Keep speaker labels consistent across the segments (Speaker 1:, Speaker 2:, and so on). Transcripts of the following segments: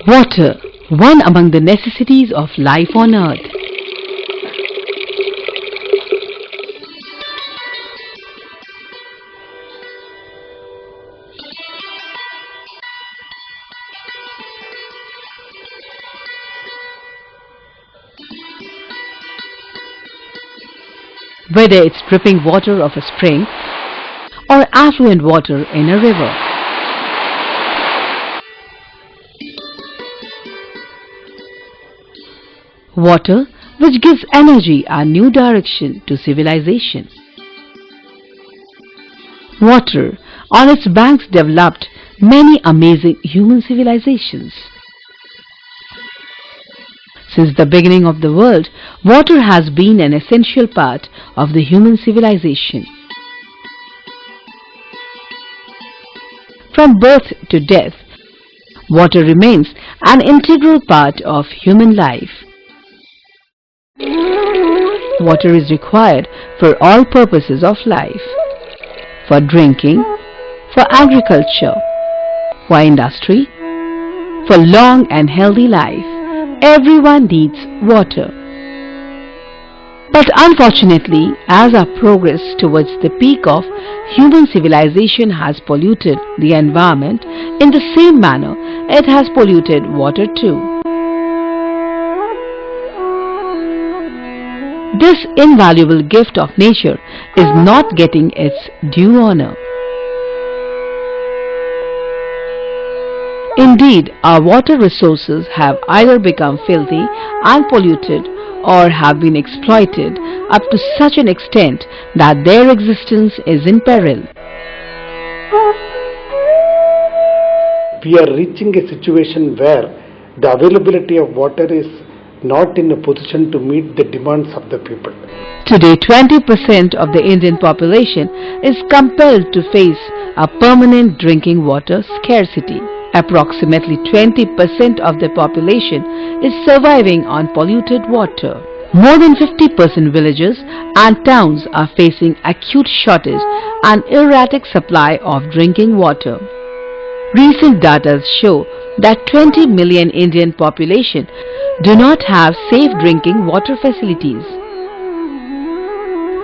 Speaker 1: Water, one among the necessities of life on earth. Whether it's dripping water of a spring or affluent water in a river. Water which gives energy and new direction to civilization. Water on its banks developed many amazing human civilizations. Since the beginning of the world, water has been an essential part of the human civilization. From birth to death, water remains an integral part of human life. Water is required for all purposes of life, for drinking, for agriculture, for industry, for long and healthy life. Everyone needs water. But unfortunately, as our progress towards the peak of human civilization has polluted the environment, in the same manner it has polluted water too. This invaluable gift of nature is not getting its due honor. Indeed, our water resources have either become filthy and polluted or have been exploited up to such an extent that their existence is in peril.
Speaker 2: We are reaching a situation where the availability of water is not in a position to meet the demands of the people.
Speaker 1: Today, 20% of the Indian population is compelled to face a permanent drinking water scarcity. Approximately 20% of the population is surviving on polluted water. More than 50% villages and towns are facing acute shortage and erratic supply of drinking water. Recent data show that 20 million Indian population do not have safe drinking water facilities.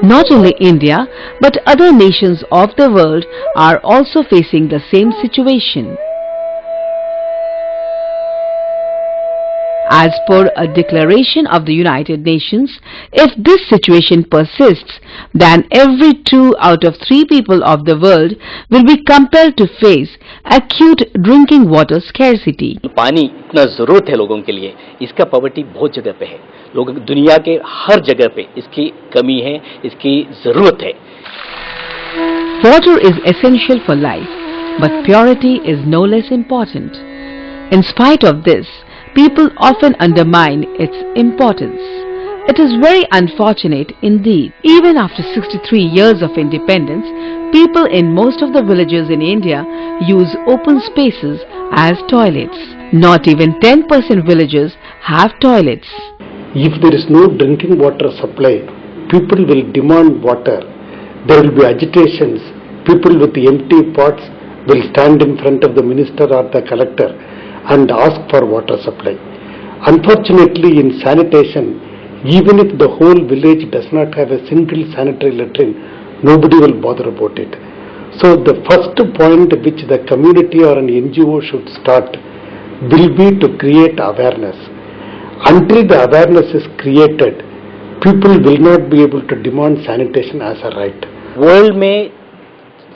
Speaker 1: Not only India, but other nations of the world are also facing the same situation. As per a declaration of the United Nations, if this situation persists, then every 2 out of 3 people of the world will be compelled to face acute drinking water scarcity.
Speaker 3: पानी इतना जरूरत है लोगों के लिए, इसका poverty बहुत जगह पे है. लोग दुनिया के हर जगह पे इसकी कमी है, इसकी जरूरत है.
Speaker 1: Water is essential for life, but purity is no less important. In spite of this, people often undermine its importance. It is very unfortunate indeed. Even after 63 years of independence, people in most of the villages in India use open spaces as toilets. Not even 10% villages have toilets.
Speaker 2: If there is no drinking water supply, people will demand water. There will be agitations. People with empty pots will stand in front of the minister or the collector and ask for water supply. Unfortunately, in sanitation, even if the whole village does not have a single sanitary latrine, nobody will bother about it. So the first point which the community or an NGO should start will be to create awareness. Until the awareness is created, people will not be able to demand sanitation as a right.
Speaker 3: World में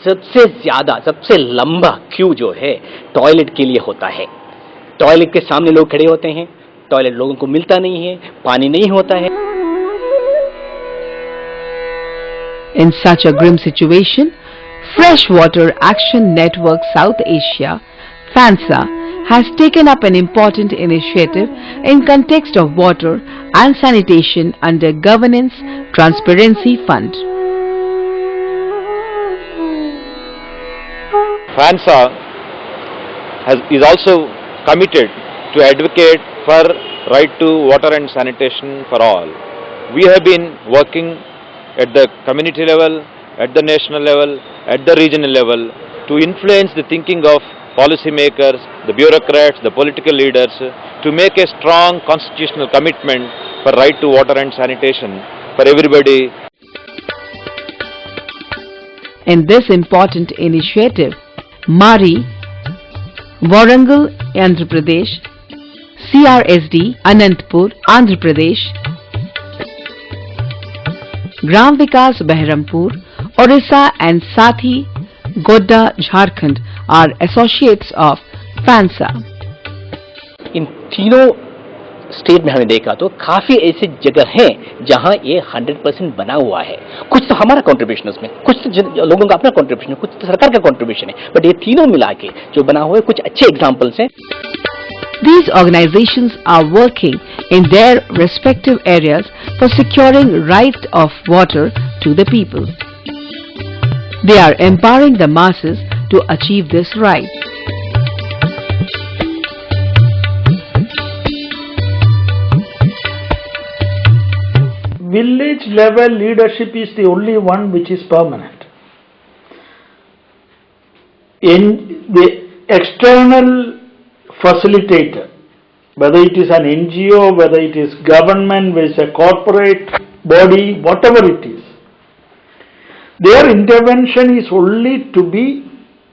Speaker 3: सबसे ज्यादा, सबसे लंबा Q जो है toilet के लिए होता है. टॉयलेट के सामने लोग खड़े होते हैं, टॉयलेट लोगों को मिलता नहीं है, पानी नहीं होता है.
Speaker 1: In such a grim situation, Freshwater Action Network South Asia, FANSA, has taken up an important initiative in context of water and sanitation under Governance Transparency Fund.
Speaker 4: FANSA is also committed to advocate for right to water and sanitation for all. We have been working at the community level, at the national level, at the regional level to influence the thinking of policymakers, the bureaucrats, the political leaders to make a strong constitutional commitment for right to water and sanitation for everybody.
Speaker 1: In this important initiative, MARI, Warangal, Andhra Pradesh, CRSD, Anantapur, Andhra Pradesh, Gram Vikas, Behrampur, Orissa and Sathi, Godda, Jharkhand are associates of FANSA.
Speaker 3: इन तीनों state में हमने देखा तो काफी ऐसी जगह हैं जहां ये 100% बना हुआ है। कुछ तो हमारा कंट्रीब्यूशन उसमें, कुछ तो लोगों का अपना कंट्रीब्यूशन है, कुछ तो सरकार का कंट्रीब्यूशन है, बट ये तीनों मिला के जो बना हुआ है कुछ अच्छे एग्जांपल्स हैं।
Speaker 1: These organizations are working in their respective areas for securing right of water to the people. They are empowering the masses to achieve this right.
Speaker 5: Village level leadership is the only one which is permanent. In the external facilitator, whether it is an NGO, whether it is government, whether it is a corporate body, whatever it is, their intervention is only to be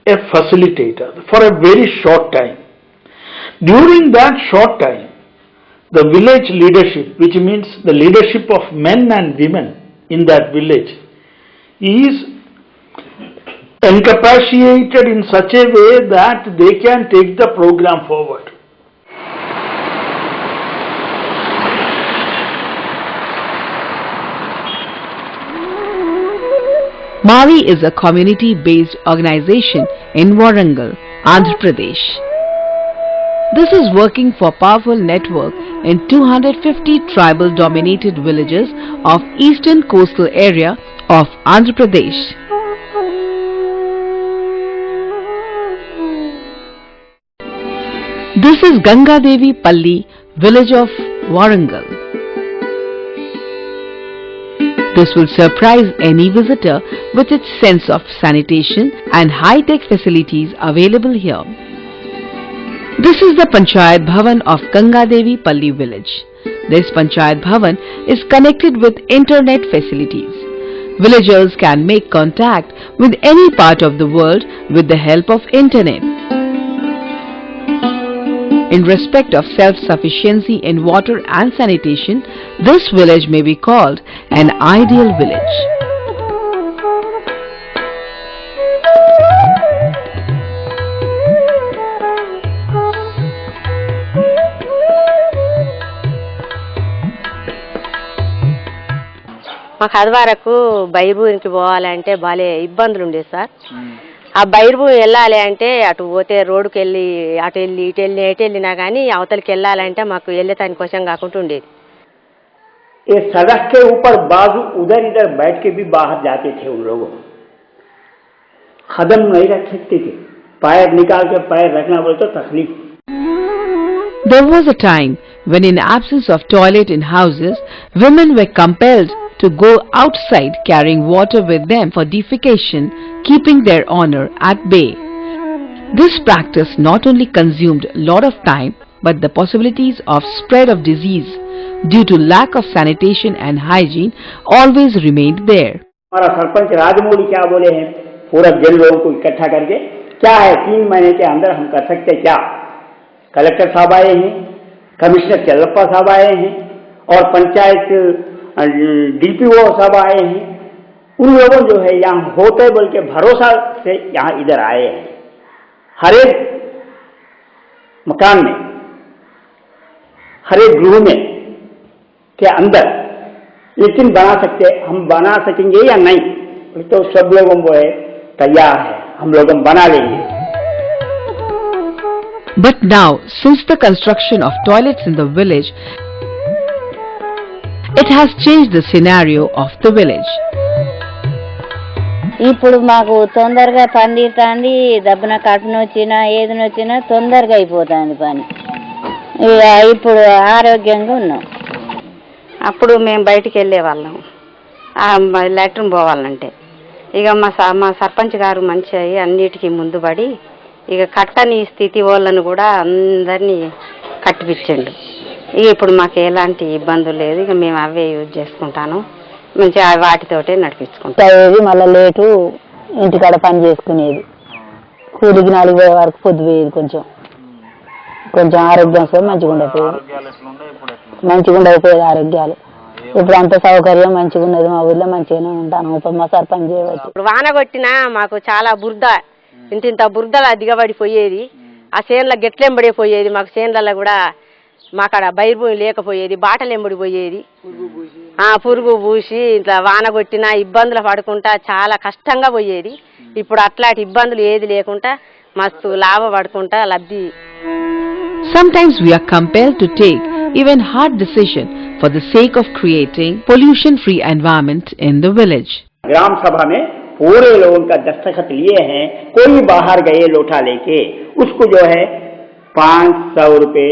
Speaker 5: a facilitator for a very short time. During that short time, the village leadership, which means the leadership of men and women in that village, is incapacitated in such a way that they can take the program forward.
Speaker 1: MARI is a community-based organization in Warangal, Andhra Pradesh. This is working for powerful network in 250 tribal-dominated villages of eastern coastal area of Andhra Pradesh. This is Ganga Devi Palli, village of Warangal. This will surprise any visitor with its sense of sanitation and high-tech facilities available here. This is the Panchayat Bhavan of Ganga Devi Palli village. This Panchayat Bhavan is connected with internet facilities. Villagers can make contact with any part of the world with the help of internet. In respect of self-sufficiency in water and sanitation, this village may be called an ideal village.
Speaker 6: మాకు అది వరకు బైర్భూమికి పోవాలంటే బాలే ఇబ్బందులు ఉండేది sir. ఆ బైర్భూమి వెళ్ళాలి అంటే అటు పోతే రోడ్డుకి వెళ్ళి అటు వెళ్ళి ఇటు వెళ్ళి ఎటు వెళ్ళినా కానీ అవతలికి వెళ్ళాలంటే మాకు వెళ్ళేదాని కోసం కాకుండా ఉండేది.
Speaker 7: ये सड़क के ऊपर बाजू उधर इधर बैठ के भी बाहर जाते थे उन लोगों, कदम नहीं रख सकते थे, पैर निकाल के पैर रखना बोले तो तकलीफ.
Speaker 1: There was a time when in absence of toilet in houses, women were compelled to go outside carrying water with them for defecation, keeping their honor at bay. This practice not only consumed a lot of time, but the possibilities of spread of disease due to lack of sanitation and hygiene always remained there.
Speaker 7: हमारा सरपंच राजमौली क्या बोले हैं, पूरा जन लोगों को इकट्ठा करके क्या है 3 महीने के अंदर हम कर सकते क्या. कलेक्टर साहब आए हैं, कमिश्नर चल्लप्पा साहब आए हैं और पंचायत DPO साहब आए हैं. उन लोगों जो है यहाँ होते बोल के भरोसा से यहाँ इधर आए हैं. हर एक मकान में, हर एक गृह में के अंदर लेकिन बना सकते, हम बना सकेंगे या नहीं तो सब लोगों को है तैयार है, हम लोग बना लेंगे.
Speaker 1: But now, since the construction of toilets in the village, it has changed the scenario of the village.
Speaker 8: ఇప్పుడు మాకు తొందరగా పని తీరుతుంది, దబ్బున కడుపునొచ్చినా ఏదినొచ్చినా తొందరగా అయిపోతుంది పని. ఇప్పుడు ఆరోగ్యంగా ఉన్నాం.
Speaker 6: అప్పుడు మేము బయటికి వెళ్ళే వాళ్ళం లాట్రిన్ పోవాలంటే. ఇక మా సర్పంచ్ గారు మంచి అన్నిటికీ ముందుబడి ఇక కట్టని స్థితి వాళ్ళను కూడా అందరినీ కట్టిపించండు. ఇక ఇప్పుడు మాకు ఎలాంటి ఇబ్బందులు లేదు. ఇక మేము అవే యూజ్ చేసుకుంటాను, మంచిగా వాటితోటే నడిపించుకుంటాం.
Speaker 8: మళ్ళీ లేటు ఇంటికాడ పని చేసుకునేది, కూలికి 4 పోయే వరకు పొద్దు పోయేది. కొంచెం ఆరోగ్యం మంచిగా ఉండకపోయేది, ఆరోగ్యాలు. ఇప్పుడు అంత సౌకర్యం మంచిగా ఉన్నది, మా ఊర్లో మంచిగానే ఉంటాను. మా సర్పంచ్ చేయవచ్చు.
Speaker 6: ఇప్పుడు వాన కొట్టినా మాకు చాలా బురద, ఇంత బురదలా దిగబడిపోయేది. ఆ చేనుల గెట్లెంబడిపోయేది. మాకు చేనులలో కూడా మాకాడ బైర్భూమి లేకపోయేది, బాటలు ఎంబడిపోయేది. పురుగు పూసి ఇట్లా వాన కొట్టినా ఇబ్బందులు పడుకుంటా చాలా కష్టంగా పోయేది. ఇప్పుడు అట్లాంటి ఇబ్బందులు ఏది లేకుండా మస్తు లాభపడుకుంటా లబ్ధి.
Speaker 1: Sometimes we are compelled to take even hard decision for the sake of creating pollution-free environment in the village.
Speaker 7: ग्राम सभा में पूरे लोगों का दस्तखत लिए हैं. कोई बाहर गए लोटा लेके उसको जो है 500 रुपए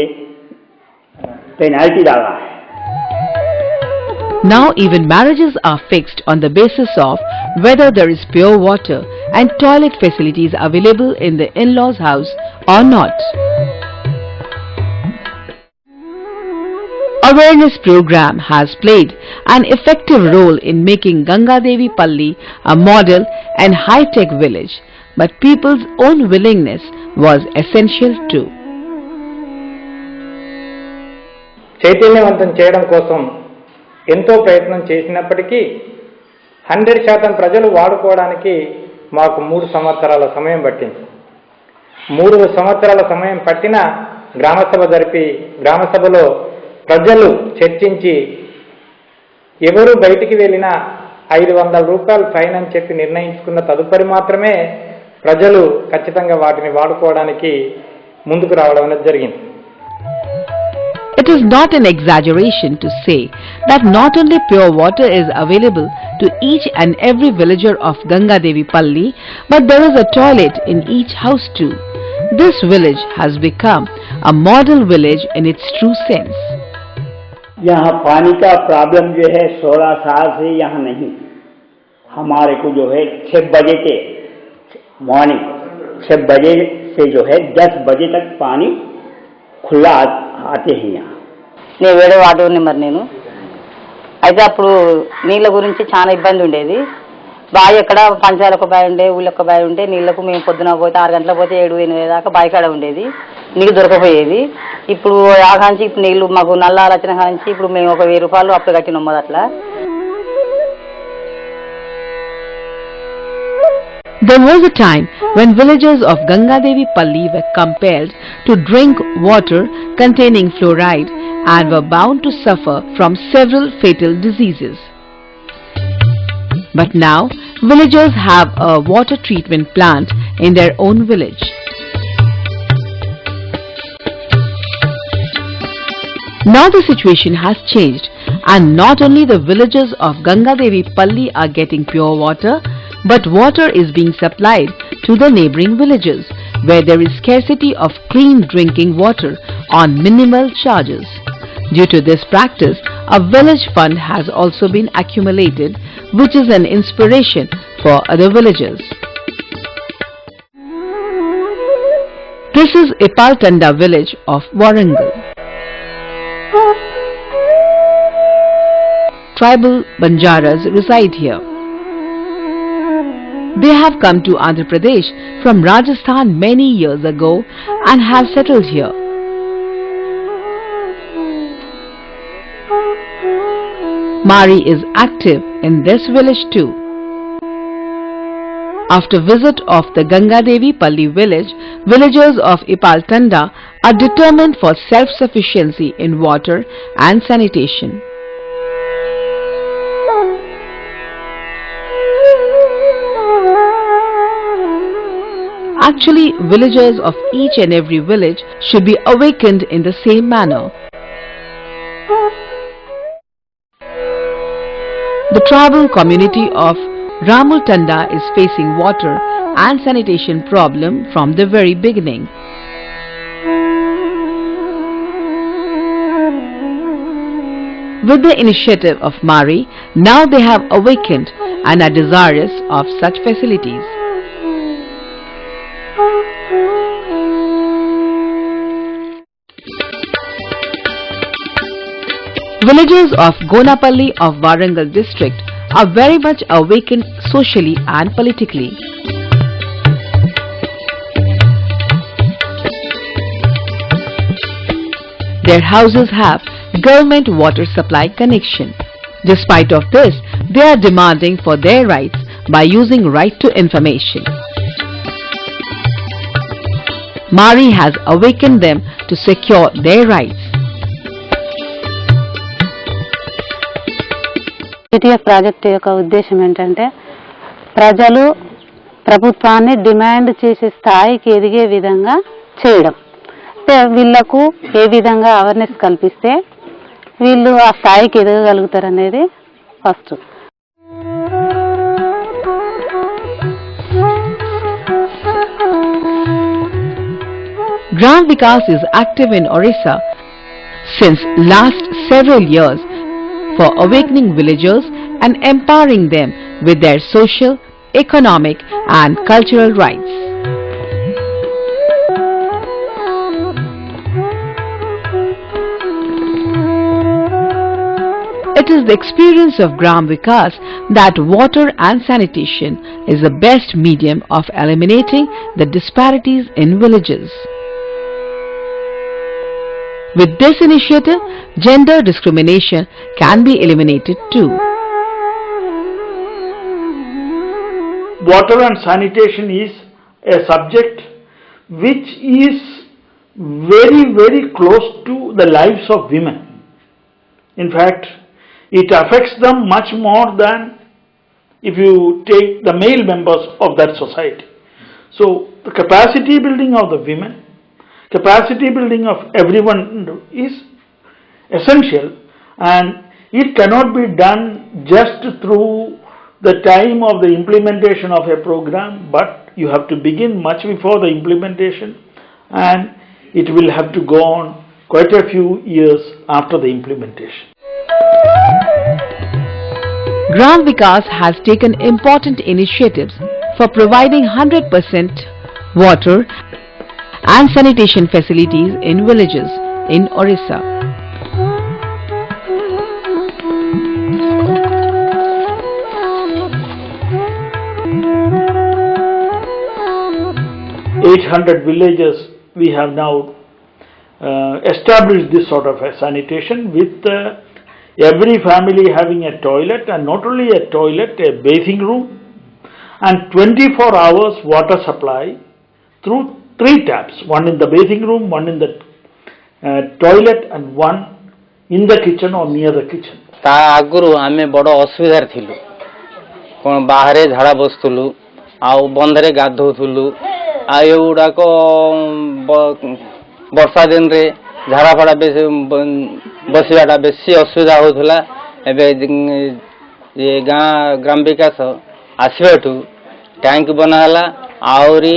Speaker 7: पेनल्टी डाला है.
Speaker 1: Now even marriages are fixed on the basis of whether there is pure water and toilet facilities available in the in-laws' house or not. Awareness program has played an effective role in making Gangadevi Palli a model and high-tech village, but people's own willingness was essential too.
Speaker 9: చైతన్యవంతం చేయడం కోసం ఎంతో ప్రయత్నం చేసినప్పటికీ 100% ప్రజలు వాడుకోవడానికి మాకు 3 సంవత్సరాల సమయం పట్టింది. 3 సంవత్సరాల సమయం పట్టిన గ్రామసభ జరిపి గ్రామసభలో ప్రజలు చర్చించి ఎవరు బయటికి వెళ్ళినా 500 రూపాయలు ఫైన్ అని చెప్పి నిర్ణయించుకున్న తదుపరి మాత్రమే ప్రజలు ఖచ్చితంగా వాటిని వాడుకోవడానికి ముందుకు రావడం అనేది జరిగింది.
Speaker 1: It is not an exaggeration to say that not only pure water is available to each and every villager of Gangadevi Palli, but there is a toilet in each house too. This village has become a model village in its true sense.
Speaker 7: यहाँ पानी का problem जो है 16 साल से यहाँ नहीं. हमारे को जो है 6 बजे के मॉर्निंग 6 बजे से जो है 10 बजे तक पानी खुला आते हैं यहाँ.
Speaker 8: నేను 7వ వార్డు నెంబర్. నేను అయితే అప్పుడు నీళ్ళ గురించి చాలా ఇబ్బంది ఉండేది. బావి ఎక్కడ పంచాలకు బావి ఉండే, ఊళ్ళొక్క బావి ఉండే. నీళ్లకు మేము పొద్దున పోతే 6 గంటలకు పోతే 7-8 దాకా బావి కాడ ఉండేది, నీళ్ళు దొరకపోయేది. ఇప్పుడు ఆ కాంచి ఇప్పుడు నీళ్ళు మాకు నల్లాలు వచ్చిన కాంచి ఇప్పుడు మేము ఒక 1000 రూపాయలు అప్పుడు కట్టినాం అట్లా.
Speaker 1: There was a time when villagers of Gangadevi Palli were compelled to drink water containing fluoride and were bound to suffer from several fatal diseases. But now, villagers have a water treatment plant in their own village. Now the situation has changed, and not only the villagers of Gangadevi Palli are getting pure water, but water is being supplied to the neighboring villages, where there is scarcity of clean drinking water on minimal charges. Due to this practice, a village fund has also been accumulated, which is an inspiration for other villages. This is Ipaltanda village of Warangal. Tribal Banjaras reside here. They have come to Andhra Pradesh from Rajasthan many years ago and have settled here. Mari is active in this village too. After visit of the Gangadevi Palli village, villagers of Ipaltanda are determined for self-sufficiency in water and sanitation. Actually, villagers of each and every village should be awakened in the same manner. The tribal community of Ramultanda is facing water and sanitation problem from the very beginning. With the initiative of Mari, now they have awakened and are desirous of such facilities. Villagers of Gonapalli of Warangal district are very much awakened socially and politically. Their houses have government water supply connection. Despite of this, they are demanding for their rights by using right to information. Mari has awakened them to secure their rights.
Speaker 10: TTF project యొక్క ఉద్దేశం ఏంటంటే ప్రజలు ప్రభుత్వాన్ని demand చేసే స్థాయికి ఎదిగే విధంగా చేయడం. అంటే వీళ్ళకు ఏ విధంగా అవేర్నెస్ కల్పిస్తే వీళ్ళు ఆ స్థాయికి ఎదగగలుగుతారు అనేది first.
Speaker 1: Gram Vikas is active in Orissa since last several years for awakening villagers and empowering them with their social, economic and cultural rights. It is the experience of Gram Vikas that water and sanitation is the best medium of eliminating the disparities in villages. With this initiative, gender discrimination can be eliminated too.
Speaker 5: Water and sanitation is a subject which is very, very close to the lives of women. In fact, it affects them much more than if you take the male members of that society. So, the capacity building of the women, capacity building of everyone is essential, and it cannot be done just through the time of the implementation of a program, but you have to begin much before the implementation, and it will have to go on quite a few years after the implementation.
Speaker 1: Gram Vikas has taken important initiatives for providing 100% water and sanitation facilities in villages in Orissa.
Speaker 5: (800 villages we have now established this sort of a sanitation with every family having a toilet, and not only a toilet, a bathing room and 24 hours water supply through 3 taps, one in the bathing room, one in the toilet and one in the kitchen or near the kitchen.
Speaker 3: ता आगुरु आमे बड़ असुविधा थिलु कोन बाहरे झाड़ा बसथुलु आ बंधरे गाधोथुलु आ एउडा को वर्षा दिन रे झाड़ा फाड़ा बसिबाटा बेसी असुविधा होथुला एबे ये ग्राम विकास आसीबाठु टैंक बनाला आउरी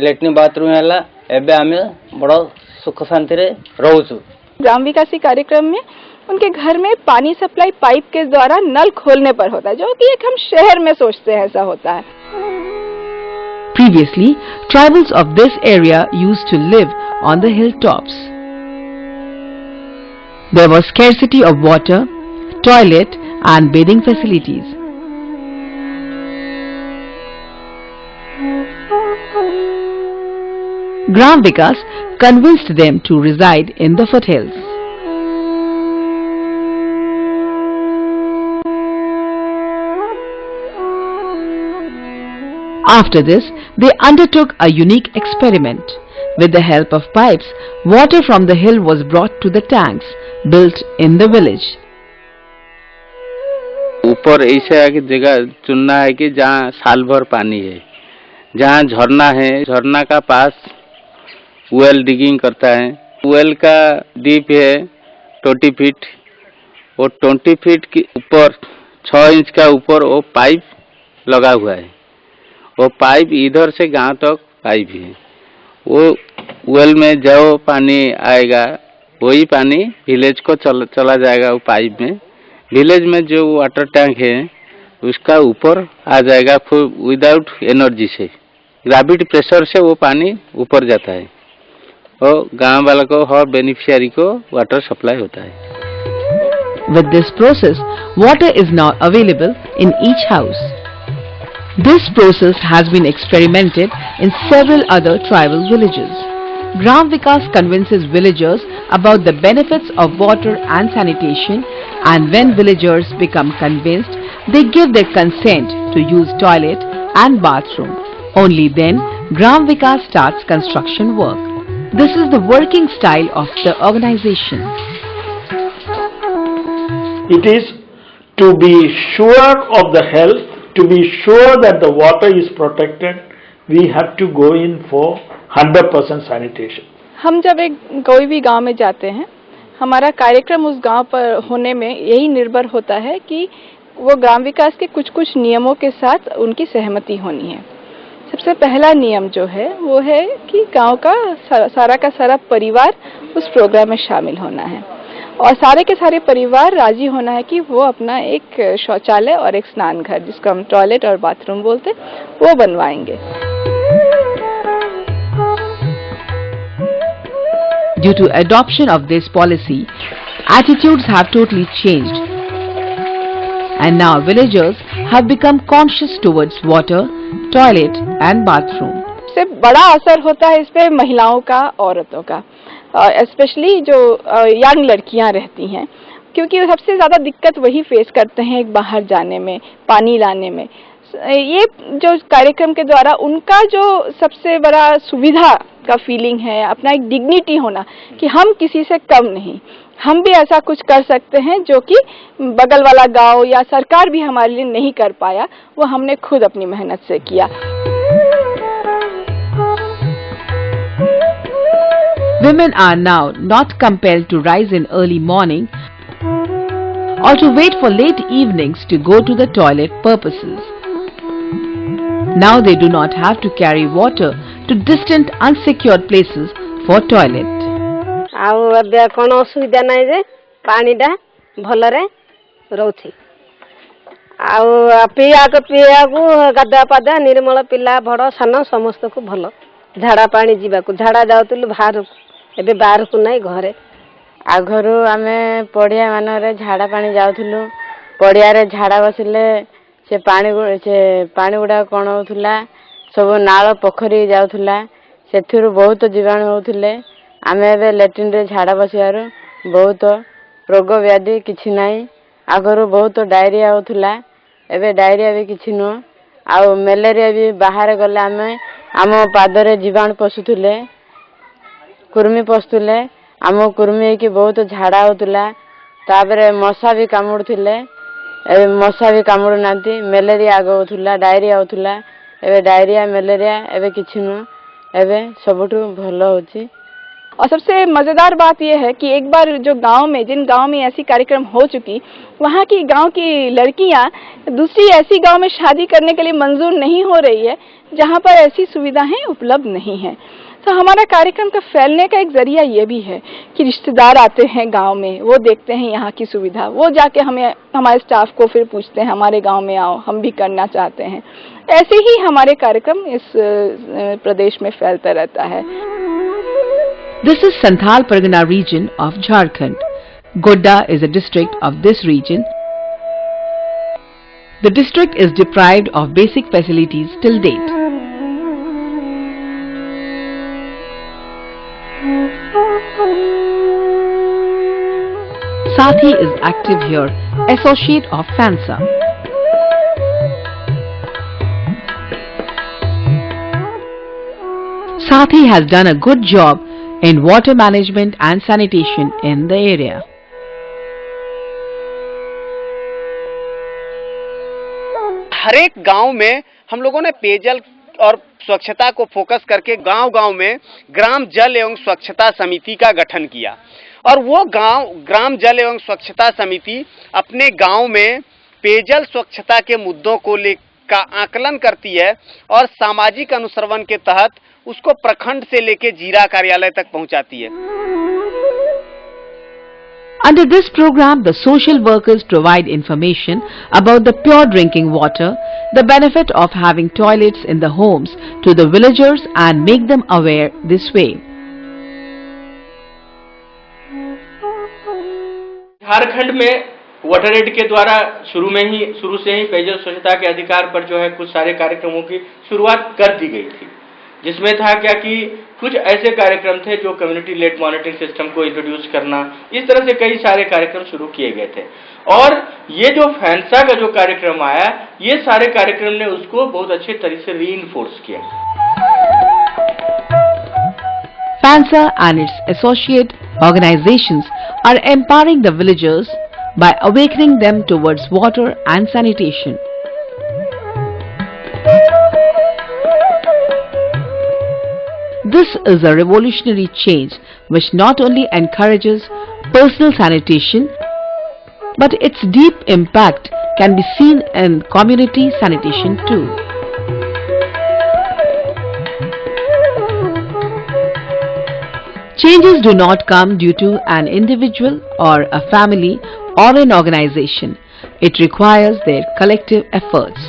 Speaker 3: लैट्रिन बाथरूम है एबे आमे बड़ सुख शांति रे रहूचु।
Speaker 11: ग्राम विकास कार्यक्रम में उनके घर में पानी सप्लाई पाइप के द्वारा नल खोलने पर होता है, जो कि एक हम शहर में सोचते हैं ऐसा होता है।
Speaker 1: Previously, tribals of this area used to live on the hilltops. There was scarcity of water, toilet and bathing facilities. Gram Vikas convinced them to reside in the foothills. After this, they undertook a unique experiment. With the help of pipes, water from the hill was brought to the tanks built in the village.
Speaker 12: ऊपर ऐसा की जगह चुनना है कि जहाँ साल भर पानी है, जहाँ झरना है, झरना का पास वेल डिगिंग करता है। वेल का डीप है 20 फीट और 20 फीट के ऊपर 6 इंच का ऊपर वो पाइप लगा हुआ है। वो पाइप इधर से गांव तक पाइप है। वो वेल में जो पानी आएगा वही पानी विलेज को चला जाएगा वो पाइप में। विलेज में जो वाटर टैंक है उसका ऊपर आ जाएगा विदाउट एनर्जी से, ग्रेविटी प्रेशर से वो पानी ऊपर जाता है और गांव वालों को हर बेनिफिशियरी को वाटर सप्लाई होता है।
Speaker 1: With this process, water is now available in each house. This process has been experimented in several other tribal villages. Gram Vikas convinces villagers about the benefits of water and sanitation, and when villagers become convinced, they give their consent to use toilet and bathroom. Only then Gram Vikas starts construction work. This is the working style of the organization.
Speaker 5: It is to be sure of the health, to be sure that the water is protected, we have to go in for 100% sanitation.
Speaker 11: हम जब कोई भी गांव में जाते हैं, हमारा कार्यक्रम उस गांव पर होने में यही निर्भर होता है कि वो ग्राम विकास के कुछ नियमों के साथ उनकी सहमति होनी है। सबसे पहला नियम जो है वो है कि गांव का सारा परिवार उस प्रोग्राम में शामिल होना है और सारे के सारे परिवार राजी होना है कि वो अपना एक शौचालय और एक स्नान घर, जिसको हम टॉयलेट और बाथरूम बोलते, वो बनवाएंगे।
Speaker 1: Due to adoption of this policy, attitudes have totally changed, and now villagers have become conscious towards water, toilet and bathroom.
Speaker 11: सबसे बड़ा असर होता है इस पे महिलाओं का, औरतों का, स्पेशली जो यंग लड़कियां रहती हैं, क्योंकि सबसे ज़्यादा दिक्कत वही फेस करते हैं एक बाहर जाने में, पानी लाने में। ये जो कार्यक्रम के द्वारा उनका जो सबसे बड़ा सुविधा का फीलिंग है, अपना एक डिग्निटी होना कि हम किसी से कम नहीं, हम भी ऐसा कुछ कर सकते हैं जो कि बगल वाला गांव या सरकार भी हमारे लिए नहीं कर पाया, वो हमने खुद अपनी मेहनत से किया।
Speaker 1: Women are now not compelled to rise in early morning or to wait for late evenings to go to the toilet purposes. Now they do not have to carry water to distant unsecured places for toilet.
Speaker 6: आउ अब कौन असुविधा नहीं जे पानीटा भलरे रोथी आउ पिया को गाधा पाधा निर्मल पिला बड़ सान समस्त को भल झाड़ा पानी जीवाकू झाड़ा जाउतलु बाहर एबे बाहर को नहीं घरे
Speaker 13: आगरू आमे पड़िया मानरे झाड़ा पानी जाउथलु पड़िया रे झाड़ा बसिले से पानी गुड़ा कौन होथुला सब नाल पोखरी जाउथुला सेथिरु बहुत जीवाणु होथुले आमे एबे लैट्रिन रे झाड़ा बसियारो बहुत रोग व्याधि किछि नाही आगरू बहुत डायरिया होथुला एबे डायरिया भी किछि न आ मलेरिया भी बाहर गले आमे आम पादरे जीवाणु पसुथुले कुर्मी पसुथुले आम कुर्मी की बहुत झाड़ा होथुला ताबरे मशा भी कामुडुथुले एबे मशा भी कामुडु नांती मलेरिया आगो होथुला डायरिया होथुला एबे डायरिया मलेरिया एबे किछि न एबे सबठु भलो होची।
Speaker 11: और सबसे मज़ेदार बात यह है कि एक बार जो गांव में जिन गांव में ऐसी कार्यक्रम हो चुकी, वहां की गांव की लड़कियां दूसरी ऐसी गांव में शादी करने के लिए मंजूर नहीं हो रही है जहां पर ऐसी सुविधाएं उपलब्ध नहीं है। तो हमारा कार्यक्रम का फैलने का एक जरिया ये भी है कि रिश्तेदार आते हैं गांव में, वो देखते हैं यहाँ की सुविधा, वो जाके हमें हमारे स्टाफ को फिर पूछते हैं हमारे गांव में आओ, हम भी करना चाहते हैं। ऐसे ही हमारे कार्यक्रम इस प्रदेश में फैलता रहता है।
Speaker 1: This is Santhal Pargana region of Jharkhand. Godda is a district of this region. The district is deprived of basic facilities till date. Sathi is active here, associate of FANSA. Sathi has done a good job in water management and sanitation in the area.
Speaker 14: हर एक गांव में हम लोगों ने पेयजल और स्वच्छता को फोकस करके गांव-गांव में ग्राम जल एवं स्वच्छता समिति का गठन किया और वो ग्राम जल एवं स्वच्छता समिति अपने गांव में पेयजल स्वच्छता के मुद्दों को का आकलन करती है और सामाजिक अनुश्रवण के तहत उसको प्रखंड से लेके जीरा कार्यालय तक पहुंचाती है।
Speaker 1: Under this program, the social workers provide information about the pure drinking water, the benefit of having toilets in the homes to the villagers and make them aware this way.
Speaker 15: Jharkhand में वाटर एड के द्वारा शुरू से ही पेयजल स्वच्छता के अधिकार पर जो है कुछ सारे कार्यक्रमों की शुरुआत कर दी गई थी, जिसमें था क्या कि कुछ ऐसे कार्यक्रम थे जो कम्युनिटी लेड मॉनिटरिंग सिस्टम को इंट्रोड्यूस करना, इस तरह से कई सारे कार्यक्रम शुरू किए गए थे। और ये जो फैंसा का जो कार्यक्रम आया, ये सारे कार्यक्रम ने उसको बहुत अच्छे तरीके से रीइंफोर्स किया।
Speaker 1: FANSA and its associate organizations are empowering the villagers by awakening them towards water and sanitation. This is a revolutionary change which not only encourages personal sanitation, but its deep impact can be seen in community sanitation too. Changes do not come due to an individual or a family or an organization. It requires their collective efforts.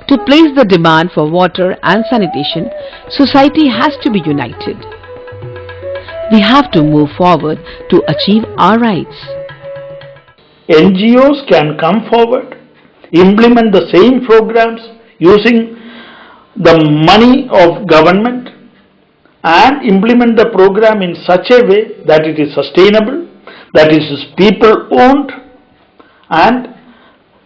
Speaker 1: To place the demand for water and sanitation, society has to be united. We have to move forward to achieve our rights.
Speaker 5: NGOs can come forward, implement the same programs using the money of government, and implement the program in such a way that it is sustainable, that it is people owned, and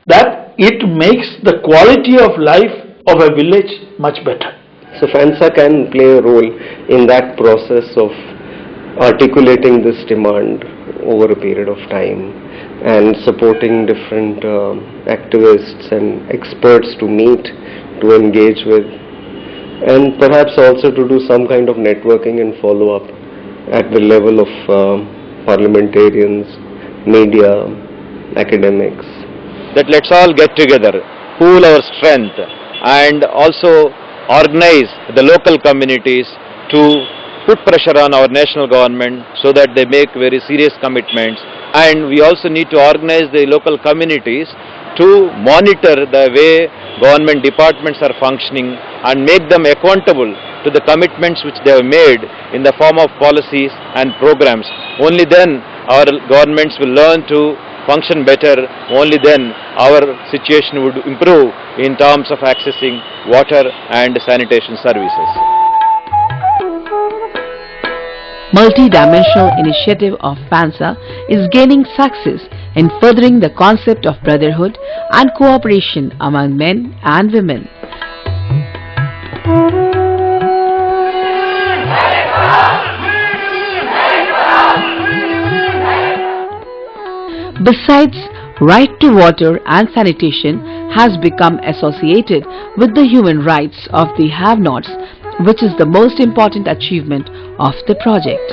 Speaker 5: that it makes the quality of life of a village much better.
Speaker 16: So FANSA can play a role in that process of articulating this demand over a period of time and supporting different activists and experts to meet, to engage with, and perhaps also to do some kind of networking and follow-up at the level of parliamentarians, media, academics.
Speaker 4: That let's all get together, pool our strength, and also organize the local communities to put pressure on our national government so that they make very serious commitments. And we also need to organize the local communities to monitor the way government departments are functioning and make them accountable to the commitments which they have made in the form of policies and programs. Only then our governments will learn to function better. Only then our situation would improve in terms of accessing water and sanitation services.
Speaker 1: Multi-dimensional initiative of FANSA is gaining success in furthering the concept of brotherhood and cooperation among men and women. Besides, right to water and sanitation has become associated with the human rights of the have-nots, which is the most important achievement of the project.